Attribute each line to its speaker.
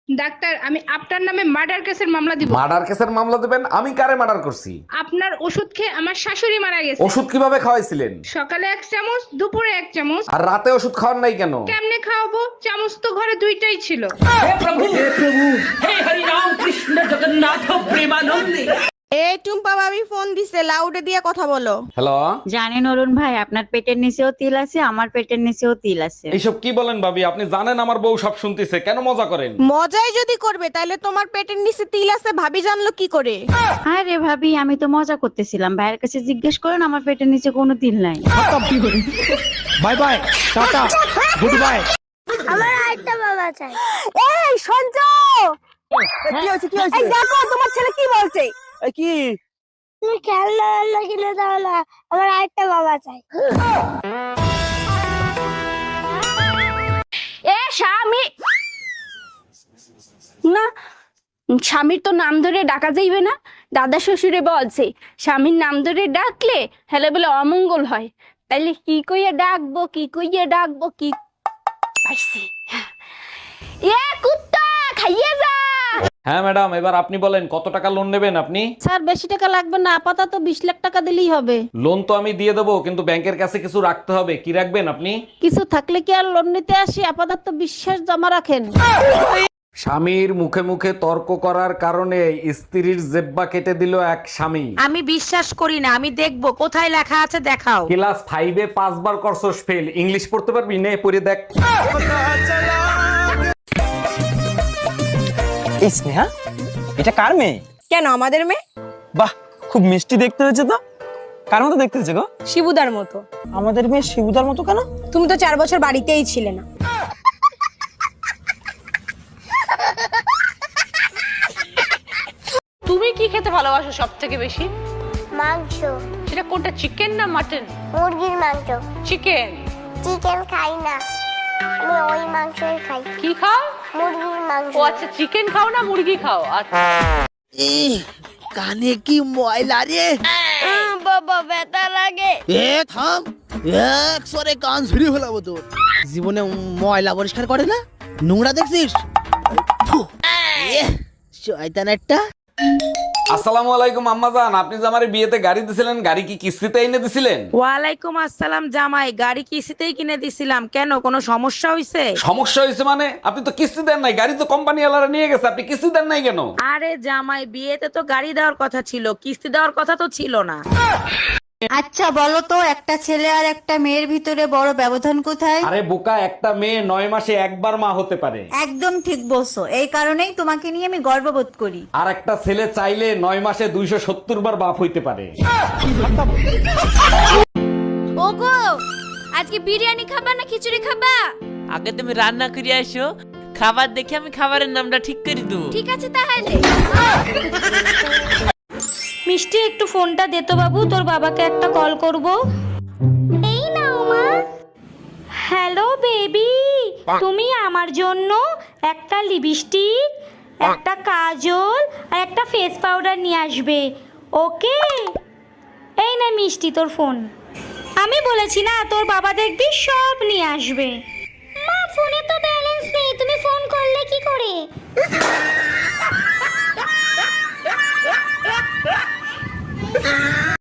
Speaker 1: Doctor, আমি আপনার নামে মার্ডার কেসের মামলা দিব।
Speaker 2: মার্ডার কেসের মামলা দেবেন? আমি কারে মার্ডার করছি?
Speaker 1: আপনার ওষুধ খেয়ে আমার শাশুড়ি মারা গেছে।
Speaker 2: ওষুধ কিভাবে খাওয়াইছিলেন?
Speaker 1: সকালে 1 চামচ, দুপুরে 1 চামচ।
Speaker 2: আর রাতে ওষুধ খাওয়ার নাই কেন?
Speaker 1: কেমনে খাওয়াবো? চামচ তো ঘরে 2টাই ছিল।
Speaker 3: এই টুম্পা ভাবি ফোন দিছে, লাউডে দিয়ে কথা বলো।
Speaker 2: হ্যালো,
Speaker 4: জানেন অরুণ ভাই, আপনার পেটের নিচেও তিল আছে, আমার পেটের নিচেও তিল আছে।
Speaker 2: এইসব কি বলেন ভাবি? আপনি জানেন আমার বউ সব শুনতেছে, কেন মজা করেন?
Speaker 3: মজাই যদি করবে তাহলে তোমার পেটের নিচে তিল আছে ভাবি জানলো কি করে?
Speaker 4: আরে ভাবি, আমি তো মজা করতেছিলাম। ভাইয়ের কাছে জিজ্ঞেস করেন, আমার পেটের নিচে কোনো তিল নাই।
Speaker 5: Bye bye, tata, good bye.
Speaker 6: আমার আরেকটা বাবা চাই।
Speaker 3: এই সঞ্জ,
Speaker 5: কি হয়েছে কি হয়েছে?
Speaker 3: এই দেখো তোমার ছেলে কি বলছে।
Speaker 5: এই কি?
Speaker 6: তুমি খেলনা কিনে দাও না, আমার আরেকটা বাবা চাই।
Speaker 1: এ স্বামী না, স্বামীর তো নাম ধরে ডাকা যাইবে না। দাদা শ্বশুরে বলছে স্বামীর নাম ধরে ডাকলে হেলে বলে অমঙ্গল হয়। তাইলে কি কইয়া ডাকবো, কি কইয়া ডাকবো, কি পাইছি। এ কুত্তা খাইয়ে যা।
Speaker 2: হ্যাঁ ম্যাডাম, এবার আপনি বলেন কত টাকা লোন নেবেন আপনি?
Speaker 3: স্যার বেশি টাকা লাগবে না, আপাতত 20 লাখ টাকা দিলেই হবে।
Speaker 2: লোন তো আমি দিয়ে দেবো, কিন্তু ব্যাংকের কাছে কিছু রাখতে হবে। কি রাখবেন আপনি?
Speaker 3: কিছু থাকলে কি আর লোন নিতে আসি, আপাতত বিশ্বাস জমা রাখেন।
Speaker 2: স্বামীর মুখে মুখে তর্ক করার কারণে স্ত্রীর জেব্বা কেটে দিল এক স্বামী।
Speaker 3: আমি বিশ্বাস করি না, আমি দেখবো কোথায় লেখা আছে, দেখাও।
Speaker 2: ক্লাস 5-এ 5 বার করছস ফেল। ইংলিশ পড়তে পারবি? নে পড়ে দেখ।
Speaker 5: এই স্নেহা, এটা কার মেয়ে?
Speaker 3: কেন আমাদের মেয়ে?
Speaker 5: বাহ, খুব মিষ্টি দেখতে হয়েছে তো। কার মতো দেখতে হয়েছে গো?
Speaker 3: শিবুদার মতো।
Speaker 5: আমাদের মেয়ে শিবুদার মতো কেন?
Speaker 3: তুমি তো 4 বছর বাড়িতেই ছিলে না।
Speaker 1: তুমি কি খেতে ভালোবাসো সব থেকে বেশি?
Speaker 6: মাংস,
Speaker 1: সেটা কোনটা, চিকেন না মাটন?
Speaker 6: মুরগির মাংস।
Speaker 1: চিকেন।
Speaker 6: চিকেন খাই না, আমি ওই মাংসই খাই,
Speaker 1: কি খাও?
Speaker 6: মুরগির মাংস।
Speaker 1: ও আচ্ছা, চিকেন খাও না মুরগি খাও? আচ্ছা।
Speaker 7: কানে কি ময়লা রে।
Speaker 6: বাবা ব্যথা লাগে।
Speaker 7: এ থাম, এক সরে কান ঝুরি ফেলাবো তোর। জীবনে ময়লা পরিষ্কার করে না, নোংরা দেখছিস? ফু, শয়তান একটা।
Speaker 2: আসসালামু আলাইকুম আম্মাজান, আপনি যে আমারে বিয়েতে গাড়ি দিছিলেন, গাড়ি কি কিস্তিতে এনে দিছিলেন?
Speaker 3: ওয়ালাইকুম আসসালাম জামাই, গাড়ি কিস্তিতেই কিনে দিছিলাম। কেন, কোনো সমস্যা হইছে?
Speaker 2: সমস্যা হয়েছে মানে? আপনি তো কিস্তি দেন নাই, গাড়ি তো কোম্পানি ওয়ালারা নিয়ে গেছে, আপনি কিস্তি দেন নাই কেন?
Speaker 3: আরে জামাই, বিয়েতে তো গাড়ি দেওয়ার কথা ছিল, কিস্তি দেওয়ার কথা তো ছিল না।
Speaker 4: আচ্ছা বলো তো, একটা ছেলে আর একটা মেয়ের ভিতরে বড় ব্যবধান কোথায়?
Speaker 2: আরে বোকা, একটা মেয়ে 9 মাসে একবার মা হতে পারে।
Speaker 4: একদম ঠিক বলছো, এই কারণেই তোমাকে নিয়ে আমি গর্ববোধ করি।
Speaker 2: আর একটা ছেলে চাইলে 9 মাসে 270 বার বাপ হইতে পারে।
Speaker 6: ওগো, আজকে বিরিয়ানি খাবা না খিচুড়ি খাবা?
Speaker 8: আগে তুমি রান্না করে আসো, খাবার দেখে আমি খাবারের নামটা ঠিক করে দেবো।
Speaker 6: ঠিক আছে তাহলে।
Speaker 9: মিষ্টি, একটু ফোনটা দে তো বাবু, তোর বাবাকে একটা কল করব।
Speaker 6: এই নাও মা।
Speaker 9: হ্যালো বেবি, তুমি আমার জন্য একটা লিপস্টিক, একটা কাজল আর একটা ফেস পাউডার নিয়ে আসবে, ওকে? এই না মিষ্টি, তোর ফোন। আমি বলেছি না, তোর বাবা দেখবি সব নিয়ে আসবে।
Speaker 6: মা, ফোনে তো ব্যালেন্স নেই, তুমি ফোন করলে কি করে?